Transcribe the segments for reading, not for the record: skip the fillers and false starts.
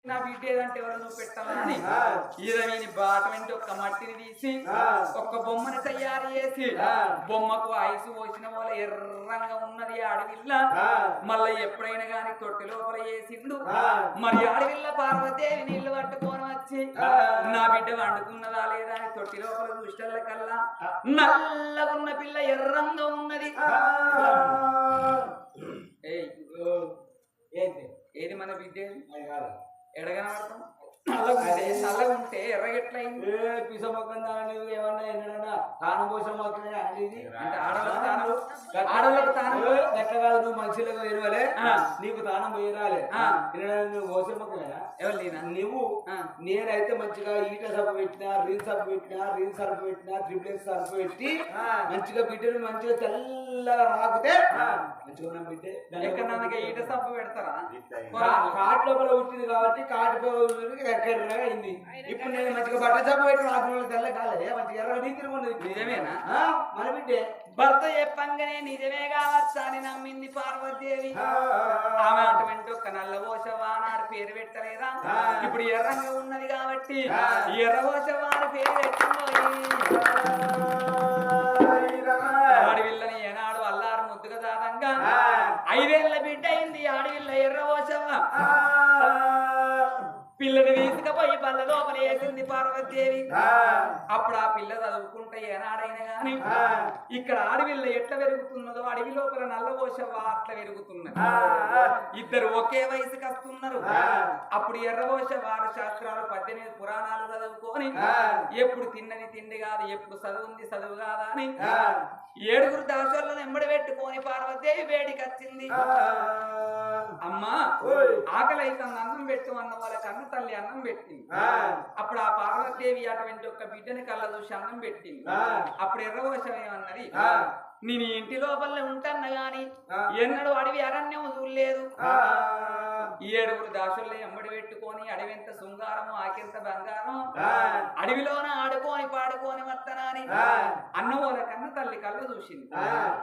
నా బిడ్డ ఏదంటే ఎవరు నువ్వు పెట్టాలని ఈరవీని బాటంటి ఒక్క మట్టిని తీసి ఒక్క బొమ్మని తయారు చేసి బొమ్మకు ఐసు పోసిన వాళ్ళ ఎర్రంగా ఉన్నది అడవిల్ల మళ్ళీ ఎప్పుడైనా గాని తొట్టి లోపల వేసిండు మరి అడవిల్ల పార్వతీదేవి నీళ్లు పట్టుకొని వచ్చి నా బిడ్డ వండుకున్నదా లేదా అని తొట్టి లోపల దృష్టల కల్లా నల్లగా ఉన్న పిల్ల ఎర్రంగా ఉన్నది. ఏది మన బిడ్డ ఎడగనబడతాం నల్లగా ఉంటే ఎర్రగెట్లయింది పిసమొక్కన్నా ఏమన్నా ఏంటన్నా తానం కోసం అంటే ఆడవాళ్ళకి తానం ఎట్లా కాదు నువ్వు మనుషులకు ఎరవలే నీకు తానం పోయిరాలే నువ్వు మోసమ్మకలేనా ఎవరు నువ్వు నేనైతే మంచిగా ఈట సభ పెట్టినా రీల్ సభ పెట్టినా రీల్ సర్ఫ్ పెట్టినా త్రిప్లెక్స్ సర్ఫ్ పెట్టి మంచిగా బిడ్డను మంచిగా తెల్లగా రాకుతే మంచిగా బిడ్డే ఎక్కడ ఈట సభ పెడతారా కాటు లోపల ఉంటుంది కాబట్టి కాటు అయింది. ఇప్పుడు నేను మంచిగా బట్ట సభ పెట్టి రాత్రి తెల్ల కాలే మంచిగా ఎర్ర నీతిరుగుండదు. నిజమేనా మన బిడ్డే భర్త చెప్పంగానే నిజమే కావచ్చా అని నమ్మింది పార్వతీదేవి. ఆమె అటువంటి ఒక్క నల్లబోసవ్వ నాడు పేరు పెట్టలేదా? ఇప్పుడు ఎర్రంగా ఉన్నది కాబట్టి ఎర్రబోసవ్వ అని పేరు పెట్టింది. ఆడవిల్లని ఏనాడు అల్లారు ముద్దుగా దాదంగా 5 ఏళ్ల బిడ్డ అయింది ఆడవిల్ల ఎర్రబోసవ్వ. పిల్లని తీసుకుపోయి పళ్ళ లోపల వేసింది పార్వతీదేవి. అప్పుడు ఆ పిల్ల చదువుకుంటే ఏనాడైనా గాని ఇక్కడ అడవిలో ఎట్లా పెరుగుతున్నదో అడవి లోపల నల్లబోసవ్వ అట్లా పెరుగుతున్నది. ఇద్దరు ఒకే వయసుకి వస్తున్నారు. అప్పుడు ఎర్రబోసవ్వ శాస్త్రాలు 18 పురాణాలు చదువుకొని ఎప్పుడు తిన్నది తిండి కాదు ఎప్పుడు చదువుంది చదువు కాదా అని 7 దాసోళ్ళను ఎంబడి పెట్టుకొని పార్వతీదేవి వేడికి వచ్చింది. అమ్మా ఆకలి అయితే అన్నం పెట్టు అన్న వాళ్ళ కన్న తల్లి అన్నం పెట్టింది. అప్పుడు ఆ పార్వతీదేవి అటువంటి ఒక్క బిడ్డని కళ్ళ చూసి అన్నం పెట్టింది. అప్పుడు ఎర్రబోసవ్వ ఏమన్నది, నేను ఇంటి లోపలనే ఉంటాను గాని ఎన్నడూ అడవి అరణ్యం చూడలేదు. 7 దాసుల్ని ఎంబడి పెట్టుకొని అడవింత శృంగారము ఆకింత బంగారం అడవిలోన ఆడుకొని పాడుకొని వత్తనాని అన్నవోల కన్న తల్లి కళ్ళు చూసింది.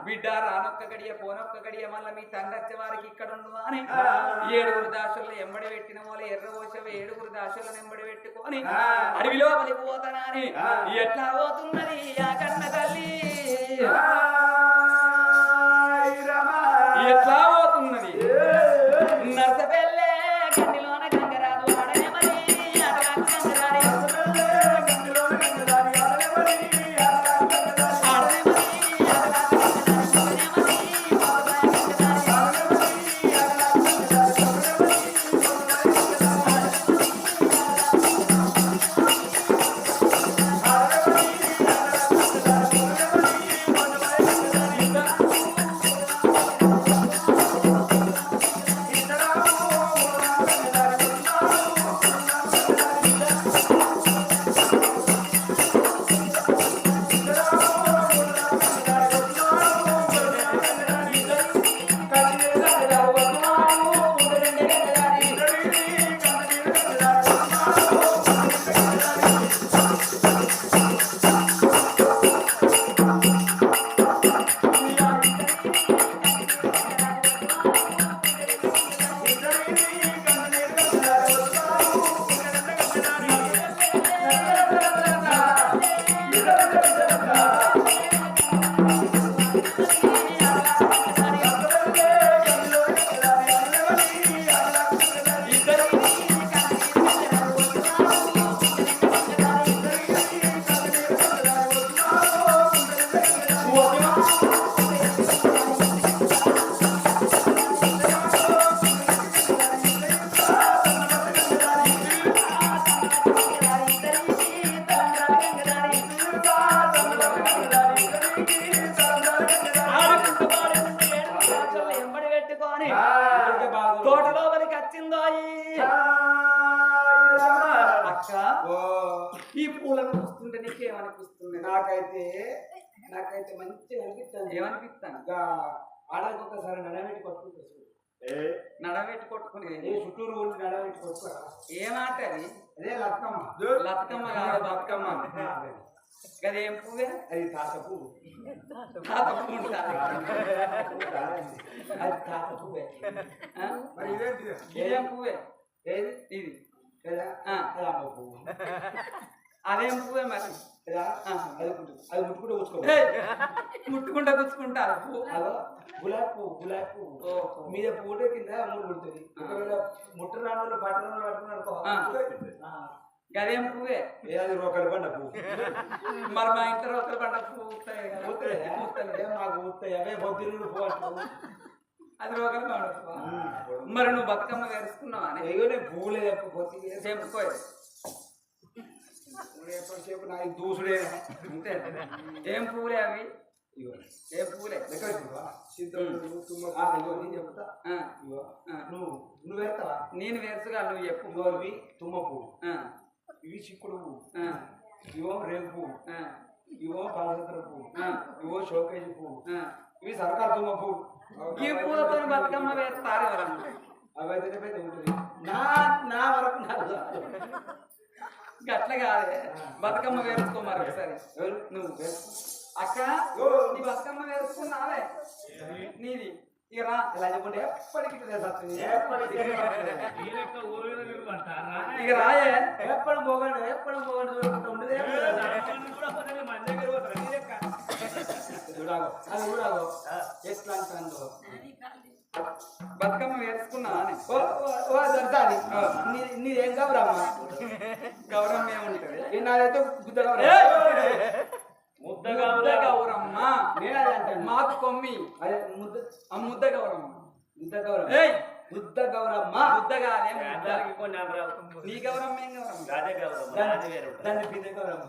బిడ్డ రానొక్క గడియ పోనొక్క గడియ మళ్ళీ మీ తండ్రి వచ్చే వారికి ఇక్కడ ఉండు అని 7 దాసుల్ని ఎంబడి పెట్టిన వాళ్ళ ఎర్రబోసవ్వ 7 దాసులను ఎంబడి పెట్టుకొని అడవిలో వెళ్ళిపోతానని ఎట్లా పోతున్నది ఆ కన్న తల్లి ఎట్లా పోతున్నది నర్సపెల్లే గండిలోన గంగరాదు ఆడనే మరి గంగరాడి గండిలోన గంగరాడి ఆడనే మరి తోటలో వరకు వచ్చిందో అక్క ఈ పూలను చూస్తుంటే నీకేమనిపిస్తుంది? నాకైతే మంచిగా అనిపిస్తుంది. ఏమనిపిస్తాను ఆడకి ఒకసారి నడబెట్టి కొట్టుకుంటుంది. నడబెట్టి కొట్టుకునే చుట్టూరు ఊళ్ళు నడబెట్టి కొట్టుకోరా ఏమాట అది? అదే లతకమ్మ. లతకమ్మ కాదు బతుకమ్మ. గదేం పువ్వే? అది తాత పువ్వు. తాత పువ్వు అది తాత పువ్వే. ఇదేం పువ్వే? ఏది ఇది? అదేం పువ్వే మరి అది ముట్టుకుంటే కూర్చుకో ముట్టుకుంటా కూర్చుకుంటారు పువ్వు గులాబీ పువ్వు గులాబీ పువ్వు మీద పూట కింద మూడు పుడుతుంది ఒకవేళ ముట్టరాను పట్టణంలో పట్టుకున్నాను గదేం పువ్వే ఏది రోకలి పండ పువ్వు మరి మా ఇంట్లో ఒకరి పంట పువ్వు మాకు ఊస్తాయి అవే బొద్దులు పువ్వు అంటారు అది రోకలి పంట మరి నువ్వు బతుకమ్మ వేసుకున్నావా పువ్వులే చెప్పుకో సేపు నా దూసుడే అంతే ఏం పువ్వులే అవి ఏం పువ్వులే చెప్తా నువ్వు వేస్తావా నేను వేసుగా నువ్వు చెప్పు ఇవి తుమ్మ పువ్వు ఇవి చిక్కుడు పువ్వు ఇవో రేగు పువ్వు ఇవో పాలసంతర పువ్వు ఇవో షోకేజీ పువ్వు ఇవి సర్కార్ తుమ్మ పువ్వు ఈ పూలతో బతుకమ్మ వేస్తారు ఎవరన్నా అవైతే ఉంటుంది నా వరకు నాకు గట్ల కాదే బతుకమ్మ వేసుకో మరి ఒకసారి నువ్వు అక్క నీ బతుకమ్మ వేసుకున్నావే నీది ఇక రా ఇలా చెప్పుకుంటే ఎప్పటికీ ఇక రాయే ఎప్పుడు పోగండి ఉండదే అది చూడాగో ఎట్లా అంటాను బతుకమ్మ వేసుకున్నావా దర్శాలి నీదేం గౌరమ్మ గౌరమ్మ ఏముంటది నాదైతే గుద్ద ముద్ద గౌరమ్మ నేను అదే అంటాను మాకు కొమ్మి అదే ముద్ద గౌరమ్మ ముద్ద గౌరమ్మ బుద్ధ గౌరమ్మ బుద్ధ కాదే నీ గౌరమ్మ ఏం గౌరమ్మ దాన్ని బిడ్డ గౌరమ్మ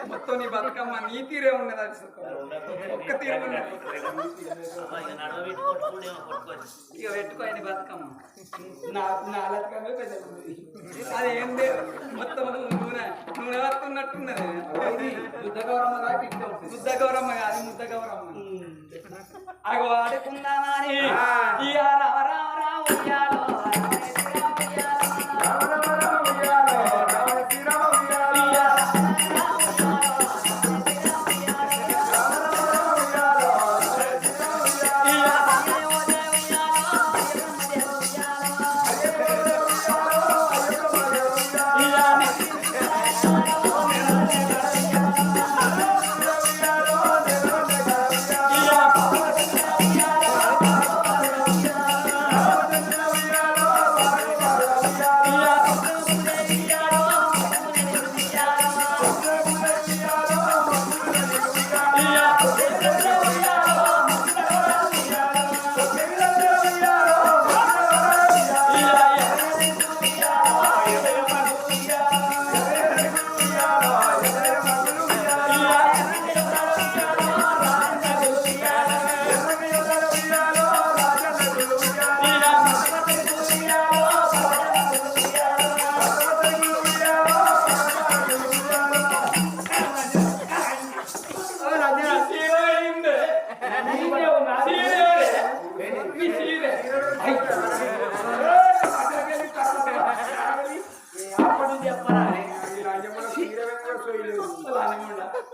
మొత్తం నీ బతుకమ్మ నీ తీరే ఉన్నది అది ఒక్క తీరు ఉన్నది ఇక పెట్టుకోండి బతుకమ్మ నా అలకమే పెద్ద అది ఏం లేదు మొత్తం నూనె వస్తున్నట్టున్నది బుద్ధ గౌరమ్మ కాబట్టి బుద్ధ గౌరమ్మ కాదు ముద్ద గౌరమ్మ అగో ఆడుకుందామా అని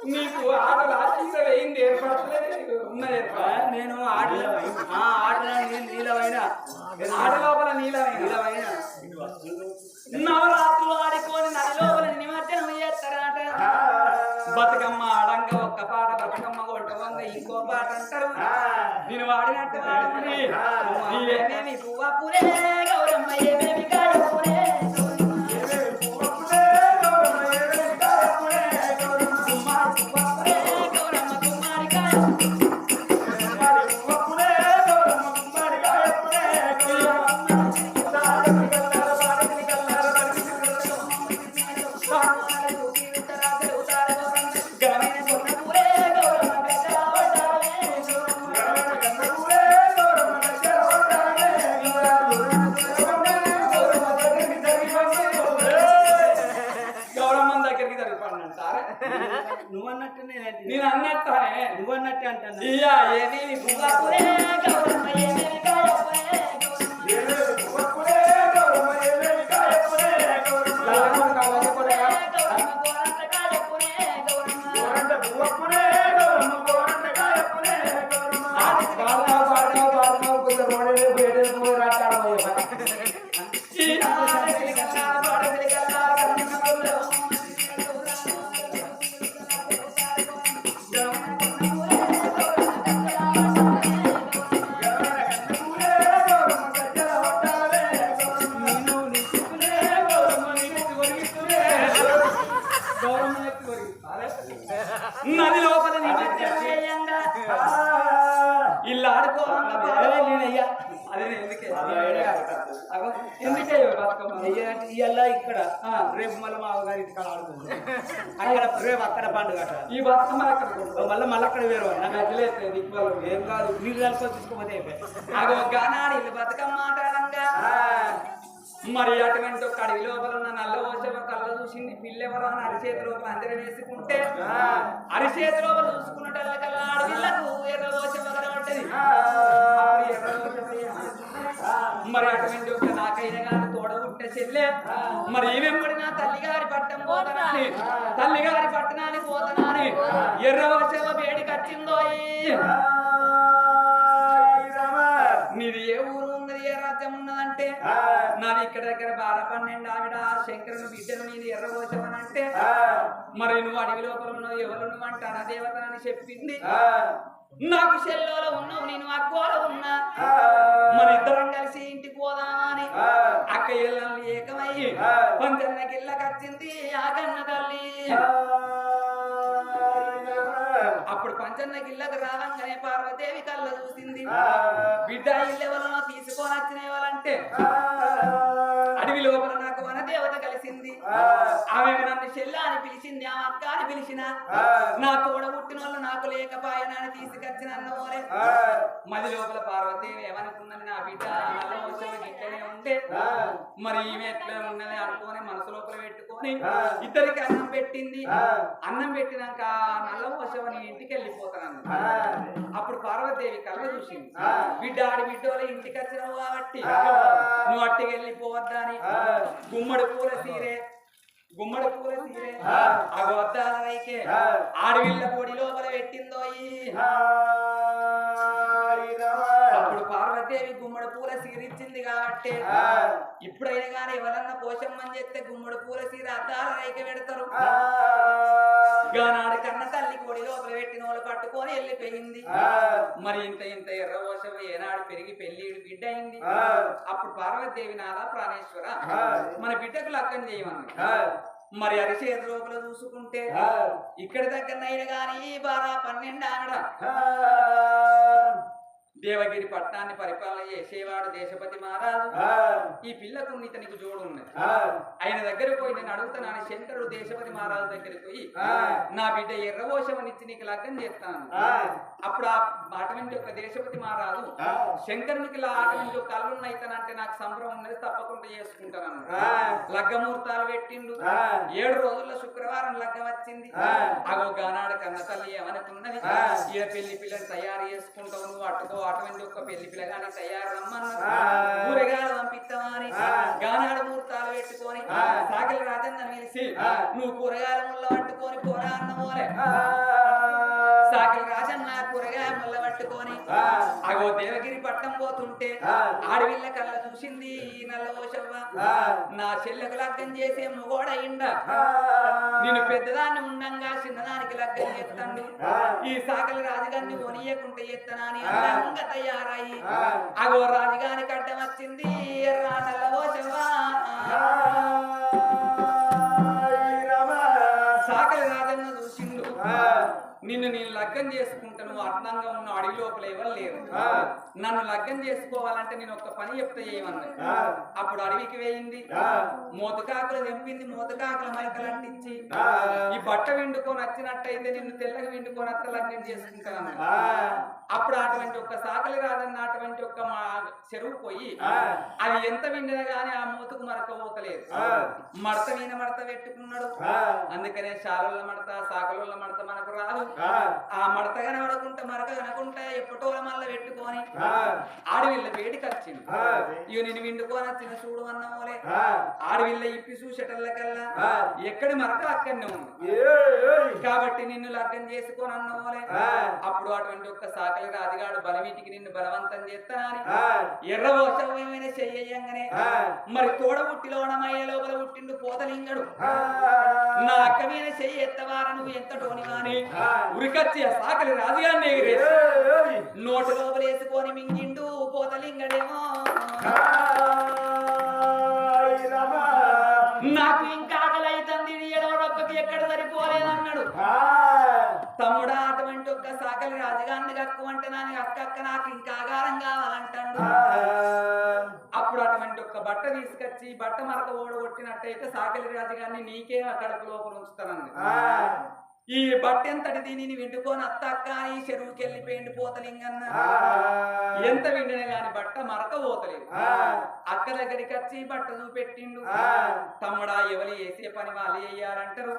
నీకు ఆటలు ఆశీర్వ వేయింది ఏర్పడలేదు ఉన్నది నేను ఆటల నీలమైన ఆట లోపల నీలమైన నవరాత్రులు ఆడుకొని నది లోపల నిమజ్జనం చేస్తారట బతుకమ్మ ఆడంగ ఒక్క పాట బతుకమ్మ కొట్టవంగ ఇంకో పాట అంటారు నేను వాడినట్టు వాడమని ఏమేమి పువ్వ పురే గౌరమ్మ ఏమేమి కాయ పురే నేను అన్నట్టే నువ్వన్నట్టే అంటాను వెయ్యాలంటే ఇవాళ ఇక్కడ రేపు మళ్ళీ మా గారి ఇక్కడ ఆడుతుంది అక్కడ రేపు అక్కడ పండుగ ఈ బతుకమ్మ అక్కడ మళ్ళీ అక్కడ వేరు నాకు అట్లేదు దిక్కులు ఏం కాదు నీళ్ళు కలిపి తీసుకోపోతే అగో గానాడు ఇల్లు బతుకమ్మ మాట్లాడంగా మరి అటువంటి ఒక అడవి లోపల ఉన్న నల్ల ఓషవ కళ్ళ చూసింది పిల్లెవరో అని అరిచేతి లోపల అందరం వేసుకుంటే అరిచేతి లోపల చూసుకున్నటల్లా అడవిళ్ళకు ఎర్ర ఓషవ కనబడ్డది మరి అటువంటి ఒక నాకైనా కానీ తోడబుట్టే చెల్లె మరి ఏమేంపడి నా తల్లిగారి పట్టం పోతనాని తల్లిగారి పట్టణానికి పోతనాని ఎర్ర ఓషవ వేడికి వచ్చిందో నీది ఏ ఊరు ఉన్నది ఏ రాజ్యం ఉన్నదంటే నాది ఇక్కడ దగ్గర 12 ఆవిడ శంకరుని బిడ్డను నీది ఎర్రబోచమనంటే మరి నువ్వు అడవి లోపల ఉన్నావు ఎవరు నువ్వు అంటానా దేవత అని చెప్పింది నాకు చెల్లోలో ఉన్నావు నేను అక్కోలో ఉన్నా మన ఇద్దరం కలిసి ఇంటికి పోదామా అని అక్క ఇళ్ళని ఏకమయ్యి పంచన్నకి ఇళ్ళకొచ్చింది ఆ కన్న తల్లి అప్పుడు పంచన్న గిళ్ళకు రావంగానే పార్వదేవి కళ్ళ చూసింది బిడ్డ ఇల్లెవరనో తీసుకొని వచ్చిన వాళ్ళంటే అడవి లోపల నాకు వనదేవత కలిసింది ఆమె నన్ను చెల్ల అని పిలిచింది ఆ అక్క అని పిలిచిన నా తోడ పుట్టిన వాళ్ళు నాకు లేకపాయనని తీసుకొచ్చిన అన్నమోలే మది లోపల పార్వదేవి ఏమనుకున్నది నా బిడ్డ నల్ల వర్షాలు గిట్లనే ఉంటే మరి ఈమె ఎట్లా ఉన్నది అనుకోని మనసు లోపల పెట్టుకొని ఇద్దరికి అన్నం పెట్టింది అన్నం పెట్టినాక నల్ల వర్షం నీ ఇంటికి వెళ్ళిపోతాను అప్పుడు పార్వదేవి కళ్ళ చూసింది బిడ్డ ఆడి బిడ్డోళ్ళ ఇంటికి వచ్చినావు కాబట్టి నువ్వు అట్టికి వెళ్ళిపోవద్దా అని గుమ్మడి పూల సీరే అగొద్దాలైకే ఆడవిళ్ళ పొడి లోపల పెట్టిందో అప్పుడు పార్వదేవి గుమ్మడి పూల సీర ఇచ్చింది కాబట్టి ఇప్పుడైనా కానీ ఎవరన్నా పోషమ్మని చెప్తే గుమ్మడి పూల సీర అద్దాల రైక పెడతారు గానాడు కన్న తల్లి కొడి లోపల పెట్టిన వాళ్ళు పట్టుకొని వెళ్ళిపోయింది మరి ఇంత ఎర్ర పోషవ ఏనాడు పెరిగి పెళ్లి బిడ్డ అయింది అప్పుడు పార్వదేవి నాదా ప్రాణేశ్వర మన బిడ్డకు లగ్గం చేయమని మరి అరిచేతి లోపల చూసుకుంటే ఇక్కడ దగ్గరనైనా గాని 12 ఆవిడ దేవగిరి పట్టణాన్ని పరిపాలన చేసేవాడు దేశపతి మహారాజు ఈ పిల్లకు ఇతనికి జోడు ఉన్నది ఆయన దగ్గర పోయి నేను అడుగుతున్నాను శంకరుడు దేశపతి మహారాజు దగ్గరికి పోయి నా బిడ్డ ఎర్రవోషమనిచ్చి నీకు లగ్గం చేస్తాను అప్పుడు ఆ అటువంటి ఒక దేశపతి మహారాజు శంకరునికి అటువంటి ఒక కళ్ళున్న ఇతనంటే నాకు సంబరం ఉన్నది తప్పకుండా చేసుకుంటాను లగ్గముహూర్తాలు పెట్టిండు 7 రోజుల్లో శుక్రవారం లగ్గం వచ్చింది అగో గానాడు కన్న తల్లి ఏమనుకున్నది ఏ పెళ్లి పిల్లని తయారు చేసుకుంటావు నువ్వు అటుకో అటువంటి ఒక పెళ్లి పిల్లగాని తయారు రమ్మన్నా కూరగాయలు పంపిస్తావా అని గానాడు ముహూర్తాలు పెట్టుకొని సాగల రాజన్న పిలిచి నువ్వు కూరగాయల ముళ్ళ పట్టుకొని పోరా అన్నమోలే సాగల రాజన్న కూరగాయ ముళ్ళ పట్టుకొని అగో దేవగిరి పట్టం పోతుంటే ఆడవిళ్ళ కళ్ళ చూసింది నల్ల ఓషవ్వ నా చెల్లెకు లగ్గం చేసే మొగోడయిండా నేను పెద్దదాన్ని ఉండంగా చిన్నదానికి లగ్గం చేస్తాను ఈ సాగల రాజుగారిని కొనియకుంటే చేస్తానా అని అందంగా తయారయ్యి అగో రాజుగారికి అడ్డం వచ్చింది నల్ల ఓషవ్వ సాగల రాజన్న చూసిండు నిన్ను నేను లగ్గం చేసుకుంటాను అర్థంగా ఉన్న అడవి లోపల ఎవరు లేరు నన్ను లగ్గం చేసుకోవాలంటే నేను ఒక పని చెప్తా చేయమన్నా అప్పుడు అడవికి వేయింది మోతకాకులు తెంపింది మోతకాకుల మైకలు అంటించి ఈ బట్ట విండుకొని వచ్చినట్టయితే నిన్ను తెల్లగా విండుకొని అత్త లగ్గం చేసుకుంటాను అప్పుడు అటువంటి ఒక సాకలి రాజన్న అటువంటి ఒక మా చెరువు పోయి అది ఎంత విండినా గానీ ఆ మూతకు మరకపోతలేదు మడత మీద మడత పెట్టుకున్నాడు అందుకనే శాలల మడత సాకల మడత మనకు రాదు ఆ మడత కనబడకుంటే మరక కనకుంటే ఎప్పటోల మళ్ళీ పెట్టుకొని ఆడవిళ్ళ వేడికి వచ్చింది ఇవి నేను విండుకొని వచ్చిన చూడు అన్నమోలే ఆడవిళ్ళ ఇప్పి చూసేటల్లకల్లా ఎక్కడి మరక అక్కడనే ఉంది కాబట్టి నిన్ను లగ్గం చేసుకొని అన్నమోలే అప్పుడు అటువంటి ఒక్క సాకలి రాజుగాడు బలవీటికి నిన్ను బలవంతం చేస్తానని ఎర్రవోషమైన చెయ్యంగానే మరి తోడ పుట్టిలోనమయ్య లోపల పుట్టిండు పోతలింగడు నా అక్క మీద చెయ్యి ఎత్తవార నువ్వు ఎంత టోనివాని ఉరికచ్చి ఆ సాకలి రాజుగారిని నోటు లోపల వేసుకొని మింగిండు పోతలింగడేమో నాకు ఇంకా ఆకలి అవుతుంది ఎడవడొక్కకి ఎక్కడ సరిపోలేదన్నాడు తమ్ముడా అటువంటి ఒక్క సాకలి రాజుగాన్ని కక్కువంటే నాని అక్క నాకు ఇంకా ఆగారం కావాలంటాడు. అప్పుడు అటువంటి ఒక్క బట్ట తీసుకొచ్చి బట్ట మరక ఓడగొట్టినట్టయితే సాకలి రాజుగాన్ని నీకే ఆ కడుపు లోపల ఉంచుతానండి. ఈ బట్ట ఎంతటి దీనిని విండుకొని అత్త ఈ చెరువుకి వెళ్ళిపోయింది పోతలింగన్న. ఎంత విండిన గాని బట్ట మరక పోతలేదు. అక్క దగ్గరికి వచ్చి బట్ట చూపెట్టిండు. తమ్ముడా ఎవరు చేసే పని వాళ్ళు చెయ్యాలంటారు.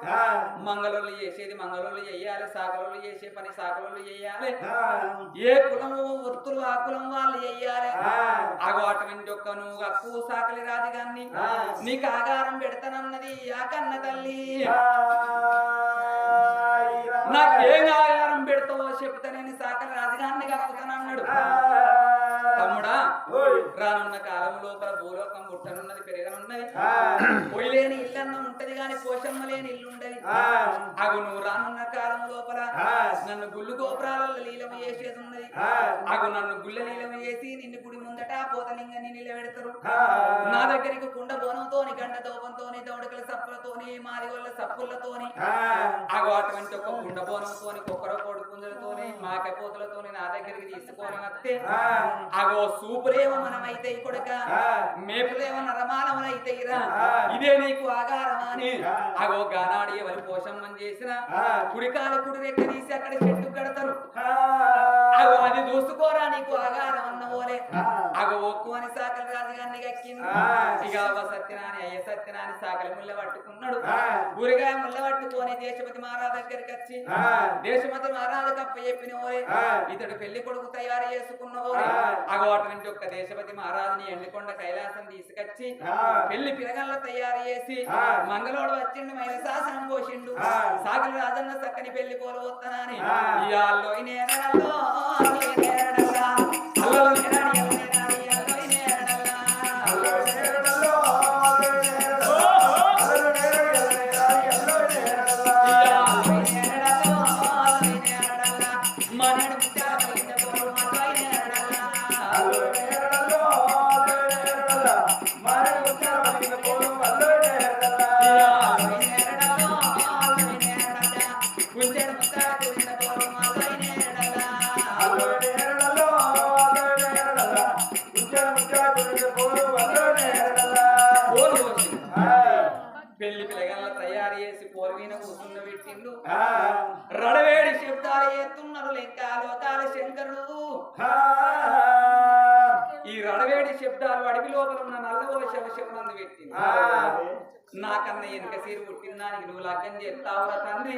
మంగళోళ్ళు చేసేది మంగళోళ్ళు చెయ్యాలి, సాకలోళ్ళు చేసే పని సాకలోళ్ళు చెయ్యాలి. ఏ కులము వృత్తులు ఆ కులం వాళ్ళు చెయ్యాలి. అగో అటువంటి ఒక్క నువ్వు అక్కు సాకలి రాజుగాన్ని నీకు ఆగారం పెడతానన్నది ఆ కన్న తల్లి. నాకేం ఆగారం పెడతావో చెప్తా నేను సాకలి రాజుగాన్ని కప్పుతానన్నాడు. తమ్ముడా రానున్న కాలం లోపల భూలోకం పుట్టనున్నది పెరగనున్నది. పొయ్యి లేని ఇల్లన్న ఉంటది గాని పోషమ్మ లేని ఇల్లు ఉండదు. అగు నువ్వు రానున్న కాలం లోపల నన్ను గుళ్ళు గోపురాలలో లీలమ చేసేది ఉన్నది. అగు నన్ను గుళ్ళ లీలమ చేసి నిన్ను గుడి ముందట పోతలింగాన్ని నిలబెడతారు. నా దగ్గరికి కుండ బోనంతోని గంట దోపంతోని దౌడకల సప్పులతోని మాదిగొల్ల సప్పులతోని అగు అటువంటి ఒక కుండ బోనంతోని కుక్కర కోడి పుంజలతోని మాకపోతులతోని నా దగ్గరికి తీసుకొని వస్తే అగో సూపులేమో మనమైతే కొడుక మేపులేమో నరమానమైతే ఇరా ఇదే నీకు ఆగారమా అని అగో గానాడి ఎవరి పోషమ్మని చేసిన కుడికాలు కుడి రెక్క తీసి అక్కడ చెట్టు కడతారు. అగో అది దూసుకోరా నీకు ఆగారం అన్న పోలే. అగో ఒక్కు అని సాకలి రాజుగాన్ని కక్కింది. ఇక అవ్వ సత్యనాని అయ్య సత్యనాని సాకలి ముళ్ళ పట్టుకున్నాడు. ఊరిగా ముళ్ళ పట్టుకొని దేశపతి మహారాజు దగ్గరికి వచ్చి దేశపతి మహారాజు కప్ప చెప్పిన పోలే ఇతడు పెళ్లి కొడుకు తయారు చేసుకున్న పోలే. అగో అటువంటి ఒక్క దేశపతి మహారాజుని ఎండికొండ కైలాసం తీసుకొచ్చి పెళ్లి పిలగల్ల తయారు చేసి మంగళోడు వచ్చిండు మైన శాసనం పోసిండు. సాకలి రాజన్న చక్కని పెళ్లి కోలు వస్తానని ఇయాల్లో నేరడల్లో పెళ్లి పిల్లగల్ల తయారు చేసి పోర్వీన కూర్చుండ పెట్టిండు. రడవేడి శబ్దాలు ఎత్తున్నారు లెక్క లోకాల శంకరుడు. ఈ రడవేడి శబ్దాలు అడవి లోపల ఉన్న నల్లగో శవశమంది పెట్టింది. నాకన్నా వెనుక సీరు పుట్టిందానికి నువ్వు లగ్గం చేస్తావురా తండ్రి.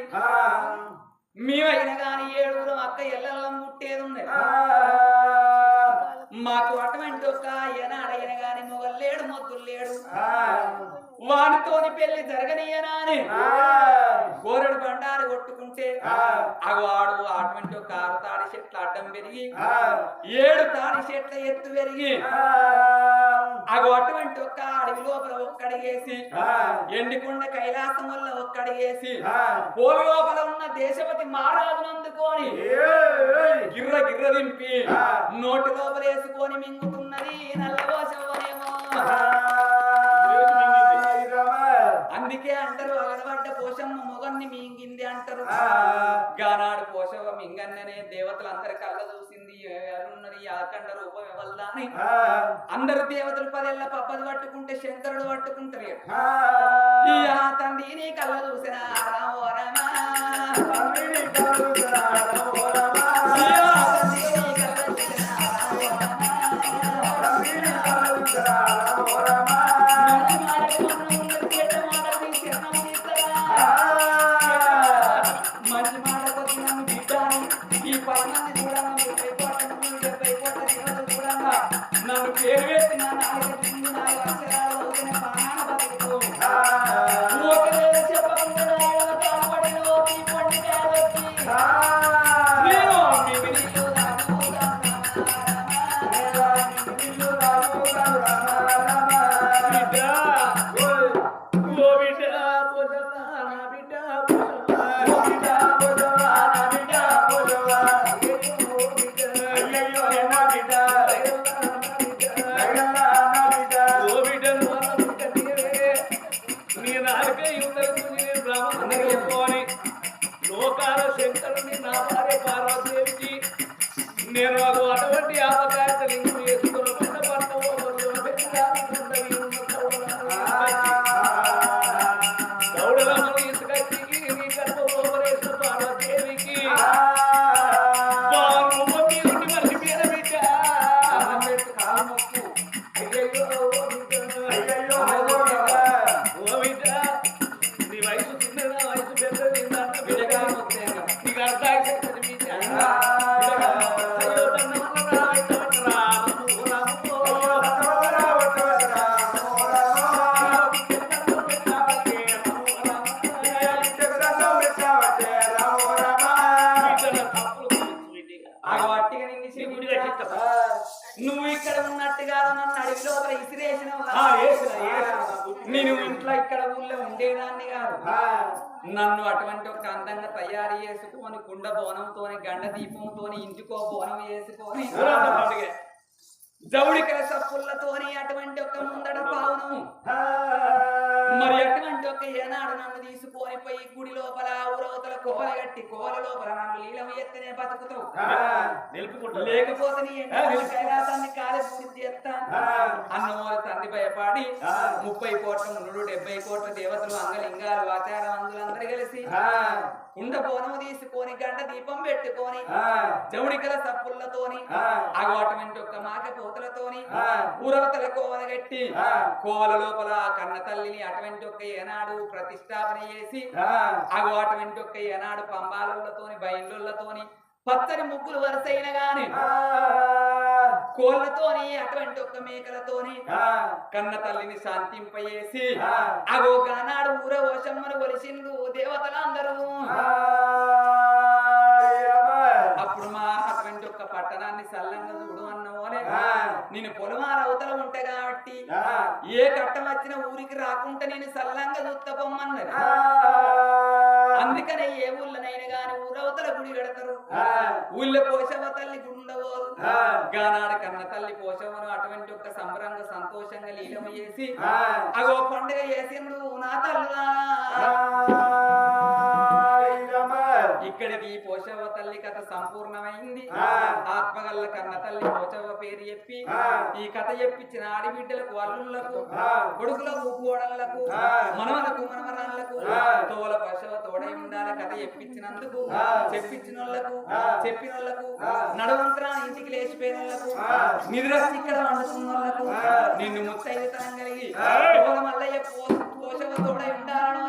మేమైనా గాని 7 అక్క ఎల్లల్లం పుట్టేది ఉన్నది. మాకు అటువంటి ఒక ఏనాడైన గాని మొగల్లేడు మొద్దులు లేడు. వానితోని పెళ్లి జరగనియనా అని కోరడు బండారు కొట్టుకుంటే అగవాడు అటువంటి ఒక 6 తాడి చెట్ల అడ్డం పెరిగి 7 తాడి చెట్ల ఎత్తు పెరిగి అగో అటువంటి ఒక్క అడవి లోపల ఒక్కడిగేసి ఎండికొండ కైలాసం వల్ల ఒక్కడిగేసి పోలి లోపల ఉన్న దేశపతి మహారాజును అందుకొని గిర్ర గిర్ర దింపి నోటి లోపల వేసుకొని మింగుతున్నది నల్లవోసవనేమో. అందుకే అంటారు అగడబడ్డ పోషమ్మ మొగన్ని మింగింది అంటారు. గానాడు పోషవ మింగన్ననే దేవతలందరి కళ్ళ చూసింది ఎవరున్నది ఆకండ రూపం ఎవల్లా అని. అందరు దేవతలు 10 ఏళ్ల పబ్బది పట్టుకుంటే శంకరుడు పట్టుకుంటారు. తండ్రి నీ కళ్ళ చూసిన రామో రమా మంచి మాట కొద్ది నన్ను బిడ్డాను ఈ 10 మంది చూడగా 30 కోట్ల 70 కోట్ల దేవతలు చూడగా నన్ను పేరు వేసి నా నాలుగు అక్షరాలు అవుతున్న ప్రాణ బతుకుతూ ఒకవేళ చెప్పకుండా కాపాడిన నేను లోకాల శంకరుని నా భార్య పార్వతి ఇక్కడ ఊళ్ళో ఉండేదాన్ని కాదు నన్ను అటువంటి ఒక అందంగా తయారు చేసుకొని కుండ బోనంతో గండ దీపంతో ఇంటికో బోనం వేసుకొని జౌడికల సప్పులతోని అటువంటి ఒక ముందడ పావును మరి అటువంటి ఒక ఏనాడు నన్ను తీసుకొని పోయి గుడి లోపల ఊరవతల కోల కట్టి కోల లోపల నన్ను లీలం ఎత్తనే బతుకుతావు లేకపోతే నీ కైలాసాన్ని కాలి పూర్తి చేస్తా అన్నమూల తండ్రి భయపడి 30 కోట్ల మునుడు 70 కోట్ల దేవతలు అంగలింగాలు ఆచారం అందులందరూ కలిసి కుండ బోనము తీసుకొని గంట దీపం పెట్టుకొని జౌడికల సప్పులతోని అటువంటి ఒక మాక పోతలతోని ఊరవతల కోవల గట్టి కోవల లోపల కన్న తల్లిని అటువంటి ఒక ఏనాడు ప్రతిష్టాపన చేసి అటువంటి ఒక ఏనాడు పంబాలతోని బయళ్ళతోని పచ్చని ముగ్గులు వరుసైన గాని కోళ్ళతోని అటువంటి ఒక్క మేకలతోని కన్న తల్లిని శాంతింపయేసి అగో గానాడు ఊర ఓషమ్మను కొలిసిండు దేవతలందరూ అప్పుడు మా అటువంటి ఒక్క పట్టణాన్ని సల్లంగా చూడు అన్నవోనే నేను పొలమార అవతల ఉంటా కాబట్టి ఏ కట్టం వచ్చిన ఊరికి రాకుండా నేను సల్లంగా చూస్తపోమ్మన్నది అందుకనే ఏ ఊళ్ళనైనా గాని ఊరవతల గుడి కడతారు ఊళ్ళో పోషవ తల్లి గుండవో గానాడు కన్న తల్లి పోషవను అటువంటి ఒక సంబరంగా సంతోషంగా లీలమ చేసి అగో పండుగ చేసిండు నా తల్లులా ఇక్కడికి ఈ పోషవ తల్లి కథ సంపూర్ణమైంది ఆత్మగల్ల కన్న తల్లి పోషవ పేరు చెప్పి ఈ కథ చెప్పించిన ఆడిబిడ్డలకు అల్లుళ్లకు కొడుకులకు కోడళ్లకు మనవలకు మనవరాళ్లకు తోల పోషవ తోడై ఉండాలి కథ చెప్పించినందుకు చెప్పించినోళ్లకు చెప్పినోళ్లకు నడవంతరా ఇంటికి లేచిపోయిన వాళ్ళకు నిద్రస్తి ఇక్కడ వండుతున్న వాళ్ళకు నిన్ను ముత్తైదుతనం కలిగి మల్లయ్య పోషవ తోడై ఉండాలనో